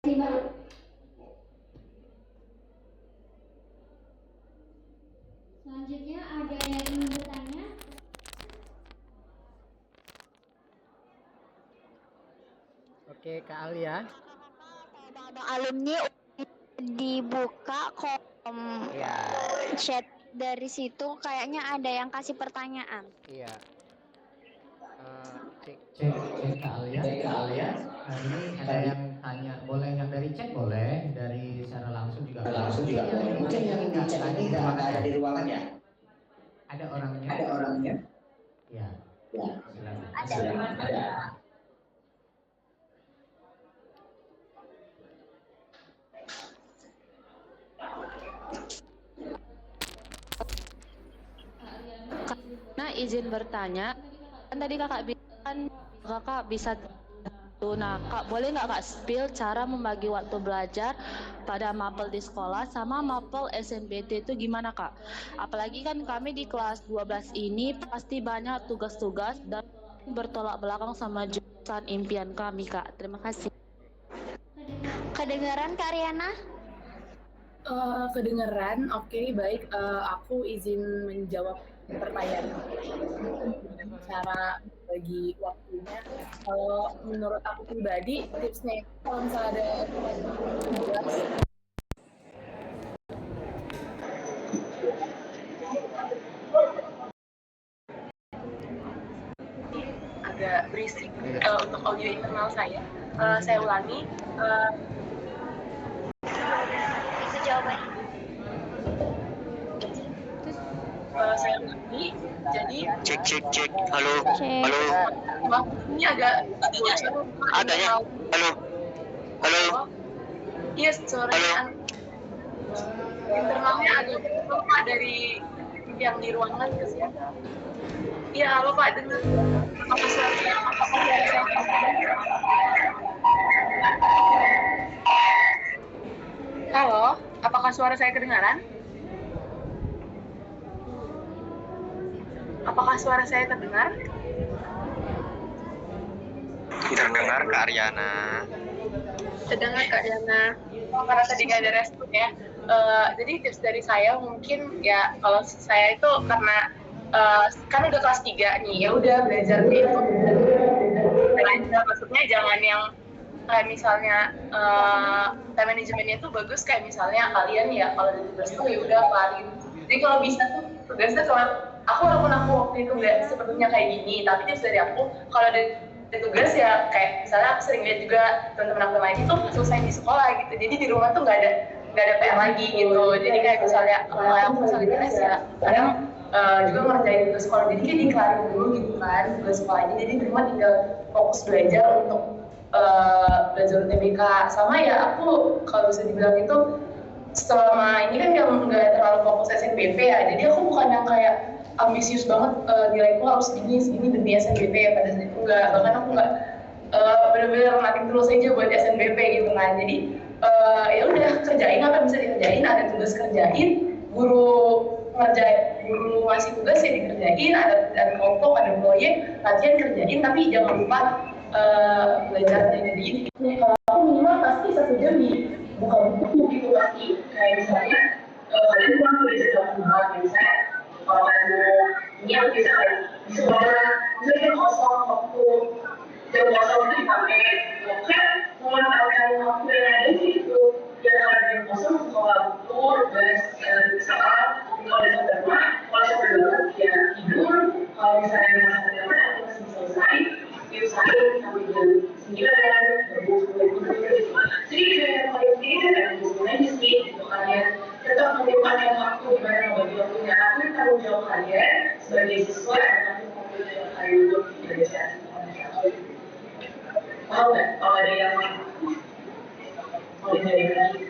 Selanjutnya ada yang ingin bertanya? Oke, Kak Alia. Alumni dibuka kolom chat, dari situ kayaknya ada yang kasih pertanyaan. Iya. Cek Kak Alia. Ini ada yang tanya, boleh yang dari chat boleh, dari secara langsung juga. Mungkin yang nggak ada di ruangan ya. Ada orangnya. Ya. Silakan. Ada. Nah, izin bertanya, kan tadi kakak bilang kakak bisa tuh. Nah, kak boleh nggak kak spill cara membagi waktu belajar pada mapel di sekolah sama mapel SNBT itu gimana kak? Apalagi kan kami di kelas 12 ini pasti banyak tugas-tugas dan bertolak belakang sama jurusan impian kami kak. Terima kasih. Kedengaran Kak Riana? Kedengeran, oke, baik. Aku izin menjawab pertanyaan cara bagi waktunya. Kalau menurut aku pribadi, tipsnya itu kalau misalnya ada tugas, agak berisik untuk audio internal saya. Saya ulangi. Itu jawabannya. Saya ulangi. Jadi Cek. Halo. maaf, ini agak Adanya. Halo. Yes, suaranya internalnya agak berubah dari yang di ruangan ke sini. Iya, halo Pak, dengar. Apa suara saya? Halo, apakah suara saya kedengaran? Apakah suara saya terdengar? Terdengar Kak Ariana. Terdengar Kak Diana. Karena tadi nggak ada respon ya. Jadi tips dari saya mungkin ya, kalau saya itu karena kan udah kelas 3 nih, ya udah belajarnya itu belajar, maksudnya jangan yang kayak misalnya time manajemennya tuh bagus, kayak misalnya kalian ya kalau ada tugas tuh ya udah kelarin. Jadi kalau bisa tuh tugasnya kelar. Walaupun aku waktu itu nggak sepertinya kayak gini, tapi tips dari aku kalau ada tugas ya kayak misalnya aku sering lihat juga teman-teman aku lain itu selesai di sekolah gitu, jadi di rumah tuh nggak ada PR lagi gitu. Jadi kayak misalnya kalau aku misalnya di les ya kadang juga ngerjain tugas sekolah, jadi kayak dikelarin dulu gitu kan tugas sekolahnya, jadi di rumah tinggal fokus belajar untuk belajar UTBK. Sama ya aku kalau bisa dibilang itu selama ini kan nggak terlalu fokus SNBP ya, jadi aku bukan yang kayak ambisius banget nilaiku harus segini demi SNBP. Pada saat itu enggak, bahkan aku enggak benar-benar nating terus aja buat SNBP gitu kan. Jadi ya udah kerjain apa bisa dikerjain, ada tugas kerjain, guru ngasih tugas ya dikerjain, ada kelompok, ada proyek, latihan kerjain, tapi jangan lupa belajarnya. Jadi kalau aku minimal pasti 1 jam di buka buku gitu pasti, kayak misalnya kalian kan sudah jadi buat misalnya kalau ini aku bisa kayak di sekolah misalnya kosong waktu jam kosong itu dipakai kan memanfaatkan waktu yang ada di situ. Ya kalau jam kosong sekolah buku bahas soal kalau ada rumah, kalau sampai bangun ya tidur, kalau misalnya nggak sampai bangun aku masih selesai diusahain sampai jam 9 gitu. Jadi yang paling penting kan sebenarnya sih gitu kalian tetap menyempatkan waktu gimana membagi waktunya. Aku tanggung jawab kalian sebagai siswa dan nanti tanggung jawab kalian untuk belajar. Mau nggak kalau ada yang mau dijawab lagi?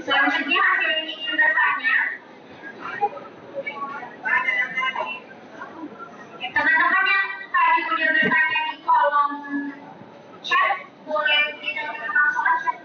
Selanjutnya ada yang ingin bertanya? Teman-teman yang tadi udah bertanya di kolom chat, boleh kita langsung aja.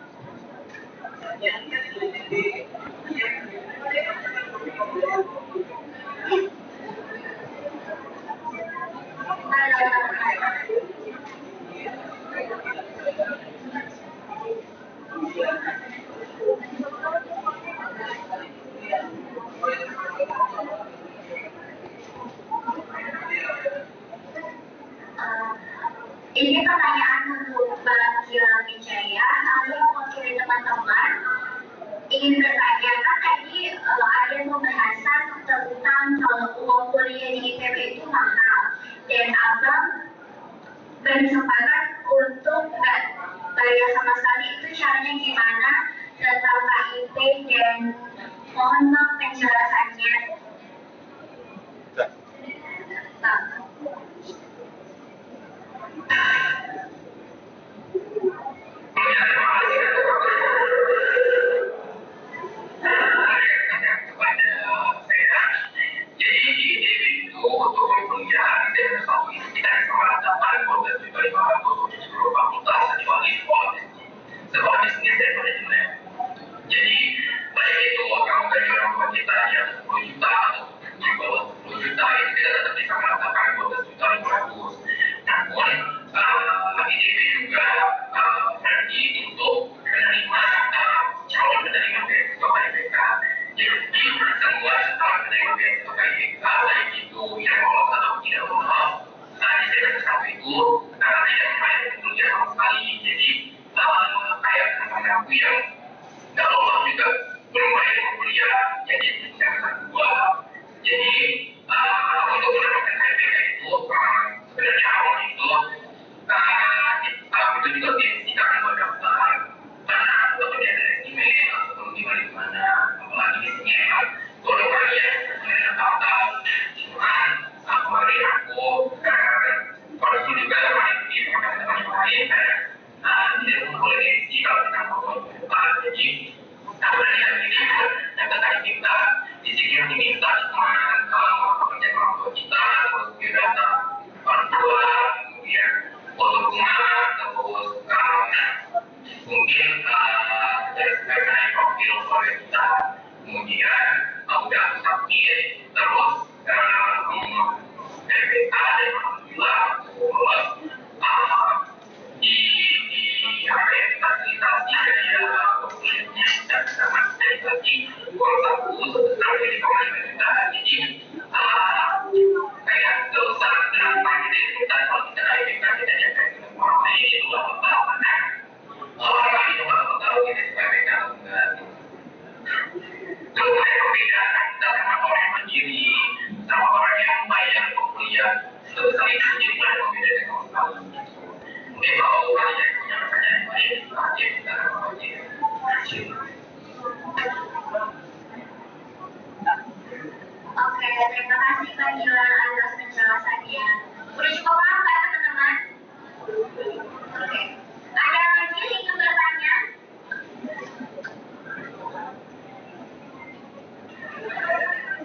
ingin bertanya, kan tadi ada pembahasan tentang kalau uang kuliah di ITB itu mahal, dan abang berkesempatan untuk nggak bayar sama sekali, itu caranya gimana tentang KIP, dan mohon bang penjelasannya. Oke, terima kasih Kak Gila atas penjelasannya. Udah cukup paham kan teman-teman? Oke. Ada lagi yang ingin bertanya?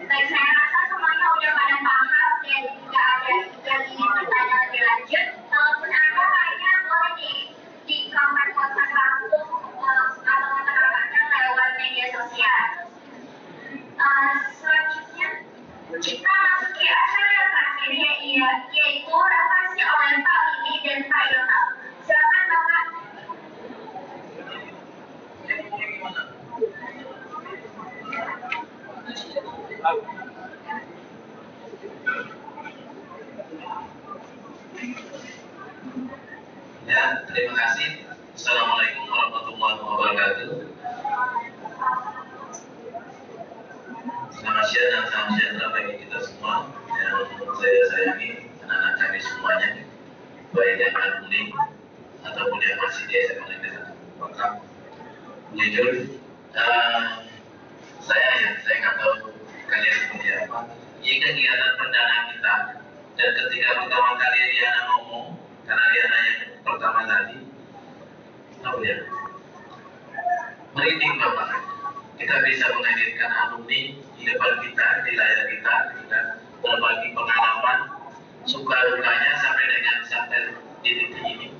Baik, saya rasa semuanya udah pada paham dan nggak ada yang ingin bertanya lebih lanjut. Kalaupun ada, kayaknya boleh di comment kontak langsung atau kontak-kontaknya lewat media sosial. Selanjutnya kita masuk ke acara yang terakhir yaitu refleksi oleh Pak Lili dan Pak Ilham. Silakan Bapak. Ya, terima kasih. Assalamualaikum warahmatullahi wabarakatuh. Selamat siang dan salam sejahtera bagi kita semua yang saya sayangi, anak-anak kami semuanya, baik yang alumni ataupun yang masih di SMA Negeri 1 Purwakarta. Jujur, saya nggak tahu kalian seperti apa. Ini kegiatan perdana kita, dan ketika pertama kali Diana ngomong, karena Diana yang pertama tadi, apa ya? Merinding Bapak. Kita bisa menghadirkan alumni di depan kita, di layar kita berbagi pengalaman, suka dukanya sampai di titik ini.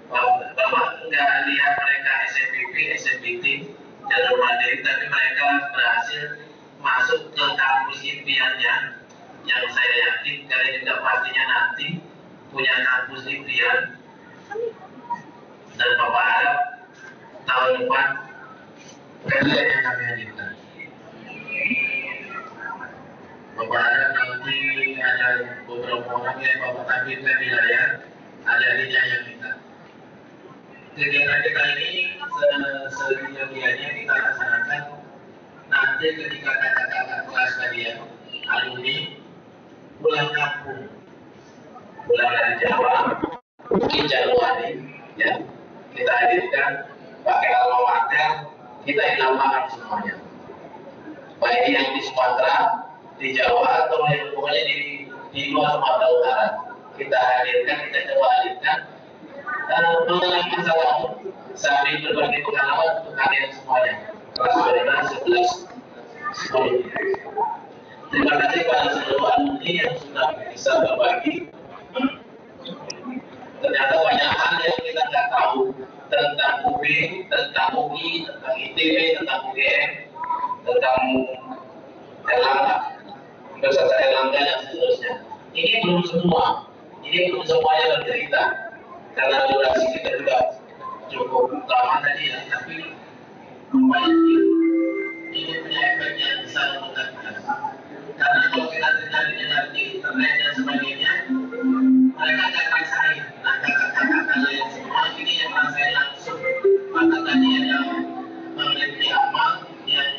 Bapak nggak lihat mereka SMPP, SMPT, jalur mandiri, tapi mereka berhasil masuk ke kampus impiannya, yang saya yakin kalian juga pastinya nanti punya kampus impian, dan Bapak harap tahun depan kalian yang kami hadirkan. Bapak harap nanti ada beberapa orang yang Bapak tampilkan di layar, ada adiknya yang minta. Kegiatan kita ini seyogianya kita laksanakan nanti ketika kakak-kakak kelas kalian, alumni, pulang kampung, pulang dari Jawa, mungkin Januari, ya, kita hadirkan pakai alma mater, kita namakan semuanya. Baik yang di Sumatera, di Jawa, atau yang pokoknya di luar Sumatera Utara, kita hadirkan, kita coba hadirkan mengenai masalah sambil berbagi pengalaman untuk kalian semuanya. Kelas 12, 11, 10. Terima kasih kepada seluruh alumni yang sudah bisa berbagi. Ternyata banyak hal yang kita nggak tahu tentang UB, tentang UI, tentang ITB, tentang UGM, tentang Erlangga, Universitas Erlangga dan seterusnya. Ini belum semua, ini belum semuanya bercerita. Karena durasi kita juga cukup lama tadi ya, tapi banyak ini punya efek yang besar untuk kita. Karena kalau kita dengar di internet dan sebagainya, mereka akan rasain. Nah, kakak-kakak kalian semua ini yang rasain langsung. Maka tadi ada memiliki amal yang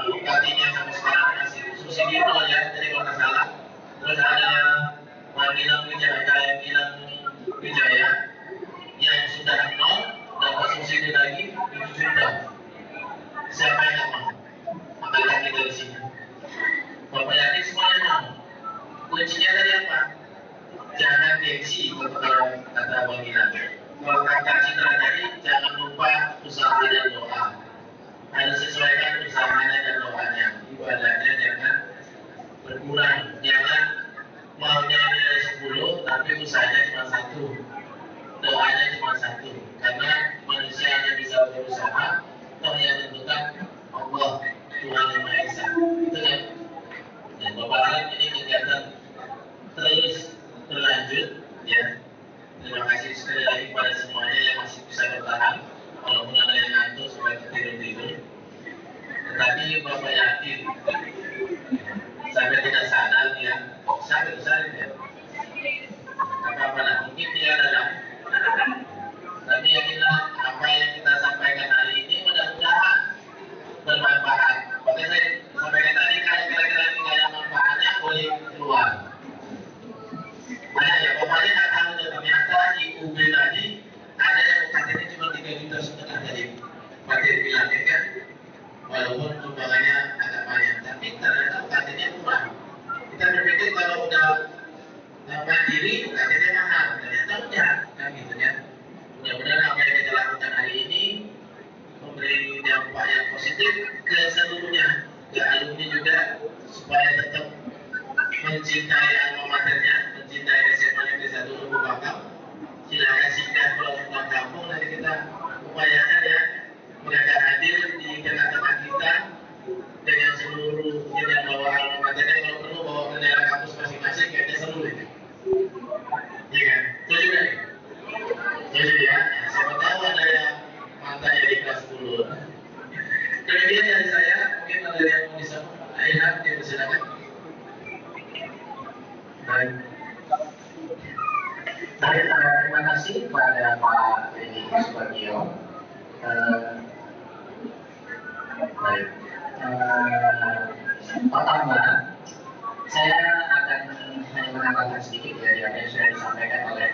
UKT-nya sampai sekarang masih subsidi nol ya, jadi kalau nggak salah. Terus ada Gilang Wijaya yang sudah nol, dapat subsidi lagi 7 juta. Siapa yang nggak mau? Maka kita di sini. Bapak yakin semuanya mau. Kuncinya tadi apa? Jangan gengsi, kata Bang Gilang. Kalau kata Citra tadi, jangan lupa usaha dan doa. Harus sesuaikan usahanya dan doanya. Ibadahnya jangan berkurang. Jangan maunya nilai 10, tapi usahanya cuma 1. Doanya cuma 1. Karena manusia hanya bisa berusaha, toh yang tentukan Allah, Tuhan Yang Maha Esa. Itu kan? Dan Bapak harap ini kegiatan terus berlanjut, ya. Terima kasih sekali lagi kepada semuanya yang masih bisa bertahan, walaupun ada yang ngantuk supaya tidur-tidur. Tetapi Bapak yakin, sampai tidak sadar dia, sampai sadar dia. Apa-apa lah, mungkin dia adalah. Tapi yakinlah apa yang kita sampaikan hari ini mudah-mudahan bermanfaat. Makanya saya sampaikan tadi, kalau kira-kira tidak ada manfaatnya boleh keluar. Banyak ya, pokoknya nggak tahu ternyata di UB tadi ada yang UKT-nya cuma 3,5 juta tadi. Materi bilang kan, walaupun sumbangannya agak banyak, tapi ternyata UKT-nya kurang. Kita berpikir kalau udah mandiri UKT-nya mahal, ternyata udah kan gitu ya. Mudah-mudahan apa yang kita lakukan hari ini memberi dampak yang positif ke seluruhnya, ke alumni juga, supaya tetap mencintai alma maternya, mencintai SMA Negeri 1 Lubuk Bakau. Silakan singgah pulang kampung, nanti kita upayakan ya mereka hadir di tengah-tengah kita dengan seluruh jenjang bawa alma maternya, kalau perlu bawa bendera kampus masing-masing, kayaknya seru ini. Iya kan? Setuju kan? Setuju ya? Nah, siapa tahu ada yang mantannya di kelas 10. Demikian dari saya, mungkin ada yang mau disambung. Aina, dipersilakan. Baik. Terima kasih kepada Pak Edi Subagio. Baik. Pertama, saya akan hanya menambahkan sedikit dari apa yang sudah disampaikan oleh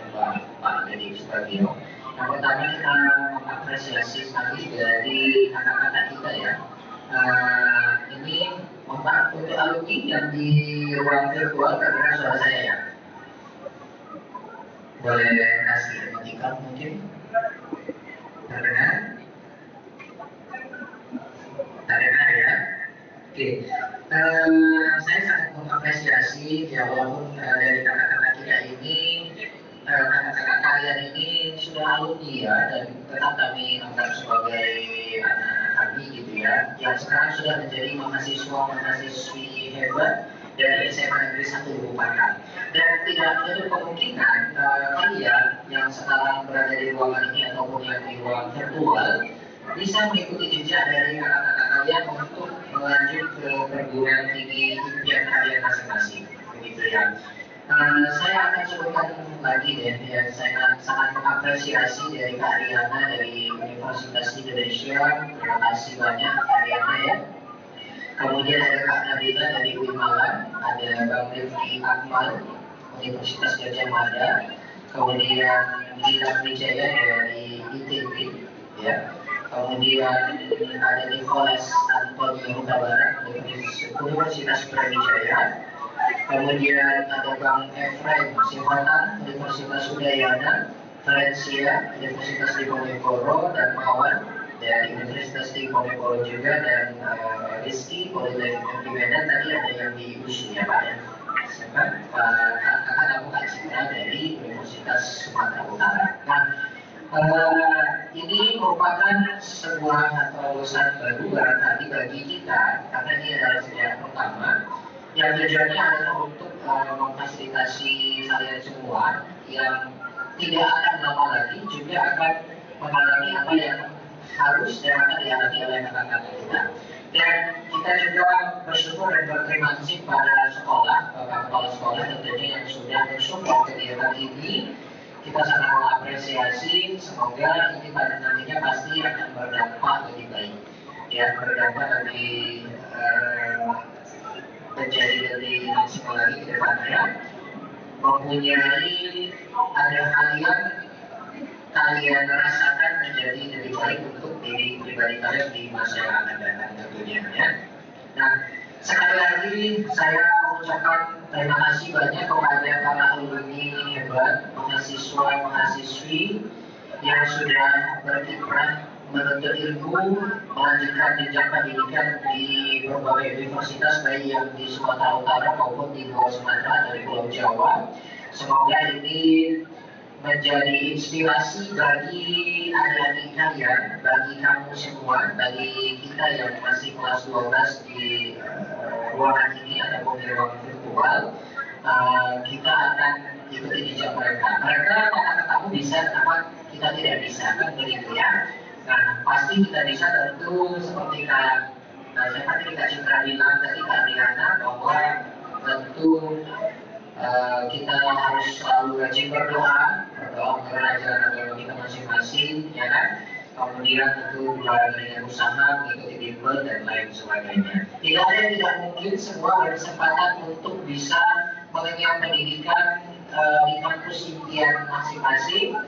Pak Edi Subagio. Yang pertama, kita mengapresiasi sekali dari kakak-kakak kita ya. Ini untuk alumni yang di ruang virtual terdengar suara saya ya. Boleh kasih emoticon mungkin? Terdengar? Terdengar ya? Oke. Saya sangat mengapresiasi ya, walaupun dari kakak-kakak kita ini, kakak-kakak kalian ini sudah alumni ya, dan tetap kami anggap sebagai anak kami gitu ya, yang sekarang sudah menjadi mahasiswa-mahasiswi hebat dari SMA Negeri 1 Lubuk Bakau. Dan tidak menutup kemungkinan kalian yang sekarang berada di ruangan ini ataupun yang di ruang virtual bisa mengikuti jejak dari kakak-kakak kalian untuk melanjut ke perguruan tinggi impian kalian masing-masing, begitu ya. Saya akan sebutkan lagi deh, ya, saya sangat mengapresiasi dari Kak Ariana dari Universitas Indonesia. Terima kasih banyak Kak Ariana ya. Kemudian ada Kak Nabila dari UIN Malang, ada Bang Rifki Akmal Universitas Gajah Mada, kemudian Gilang Wijaya dari ITB, ya. Kemudian ada Nicholas Antonio Huta Barat Universitas Brawijaya. Kemudian ada Bang Efraim Sifatan Universitas Udayana, Valencia Universitas Diponegoro, dan Mawan dari Universitas Diponegoro juga, dan Rizky Politeknik di Medan. Tadi ada yang di USU ya Pak ya, kakak aku Kak Citra dari Universitas Sumatera Utara. Nah, ini merupakan sebuah terobosan baru barangkali bagi kita, karena ini adalah sejarah pertama yang tujuannya adalah untuk memfasilitasi kalian semua yang tidak akan lama lagi juga akan mengalami apa yang harus dan akan dialami oleh kakak-kakak kita. Dan kita juga bersyukur dan berterima kasih pada sekolah, bapak kepala sekolah tentunya yang sudah mensupport kegiatan ini. Kita sangat mengapresiasi, semoga ini pada nantinya pasti akan berdampak lebih baik, ya, berdampak lebih menjadi lebih maksimal lagi ke depannya, mempunyai ada hal yang kalian rasakan menjadi lebih baik untuk diri pribadi kalian di masa yang akan datang tentunya ya. Nah, sekali lagi saya mengucapkan terima kasih banyak kepada para alumni hebat, mahasiswa-mahasiswi yang sudah berkiprah menuntut ilmu, melanjutkan jenjang pendidikan di berbagai universitas baik yang di Sumatera Utara maupun di Pulau Sumatera atau di Pulau Jawa. Semoga ini menjadi inspirasi bagi adik-adik kalian, bagi kamu semua, bagi kita yang masih kelas 12 di ruangan ini ataupun di ruangan virtual. Kita akan ikuti jejak mereka. Mereka kata kamu bisa, apa kita tidak bisa, kan begitu ya. Nah, pasti kita bisa tentu seperti seperti Kak Citra bilang tadi, Kak Riana, bahwa tentu kita harus selalu rajin berdoa mengenai jalan agama kita masing-masing, ya kan? Kemudian tentu dibarengi dengan usaha, mengikuti bimbel dan lain sebagainya. Tidak ada yang tidak mungkin, semua berkesempatan untuk bisa mengenyam pendidikan di kampus impian masing-masing.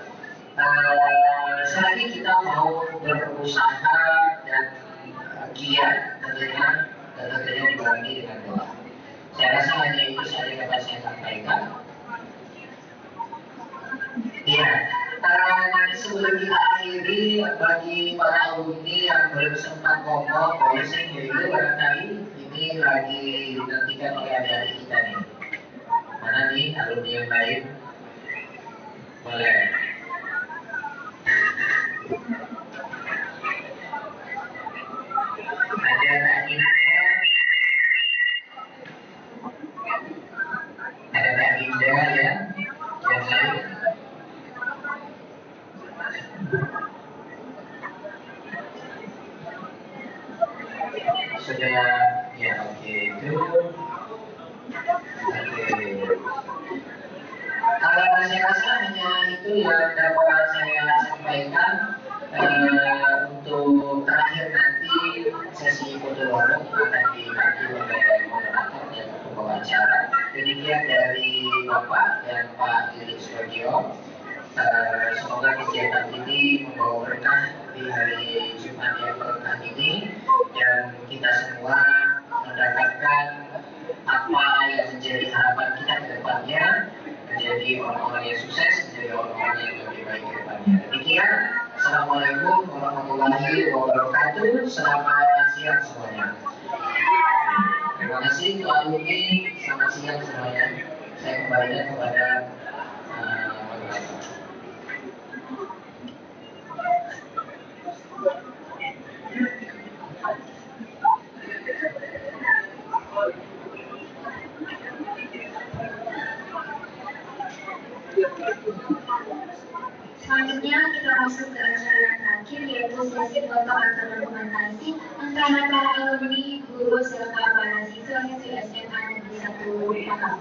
Selagi kita mau berusaha dan giat tentunya dibarengi dengan doa. Saya rasa hanya itu saja yang dapat saya sampaikan. Ya, sebelum kita akhiri, bagi para alumni yang belum sempat ngomong, boleh saya dulu barangkali ini lagi dinantikan oleh adik-adik kita nih. Mana nih alumni yang lain? Boleh. Ada Kak Indah, ada Kak Indah ya, yang lain. Sudah ya, oke itu. Saya rasa hanya itu yang dapat saya sampaikan. Untuk terakhir nanti sesi foto bareng akan dipandu oleh moderator dan pembawa acara. Demikian dari Bapak dan Pak Yudi Sugio. Semoga kegiatan ini membawa berkah di hari Jumat yang berkah ini, dan kita semua mendapatkan apa yang menjadi harapan kita ke depannya, menjadi orang-orang yang sukses, menjadi orang-orang yang lebih baik ke depannya. Demikian, Assalamualaikum warahmatullahi wabarakatuh. Selamat siang semuanya. Terima kasih untuk alumni. Selamat siang semuanya. Saya kembalikan kepada moderator. Selanjutnya kita masuk ke acara yang terakhir, yaitu sesi foto atau dokumentasi antara para alumni, guru, serta para siswa SMA Negeri 1 Pahang.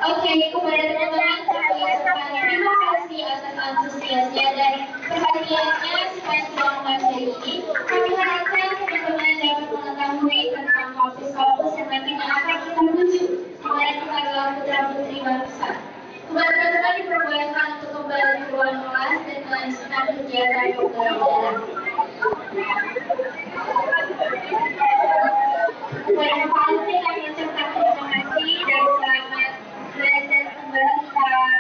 Oke, kepada teman-teman sekalian, terima kasih atas antusiasnya dan perhatiannya sepanjang materi ini. Kami harapkan teman-teman dapat mengetahui tentang kampus-kampus yang nantinya akan kita tuju, mulai kita adalah putra-putri bangsa. Kepada teman-teman diperbolehkan untuk kembali ke ruang kelas dan melanjutkan kegiatan pembelajaran. Kepada Pak Alvin, kami ucapkan terima kasih dan selamat belajar kembali, Kak.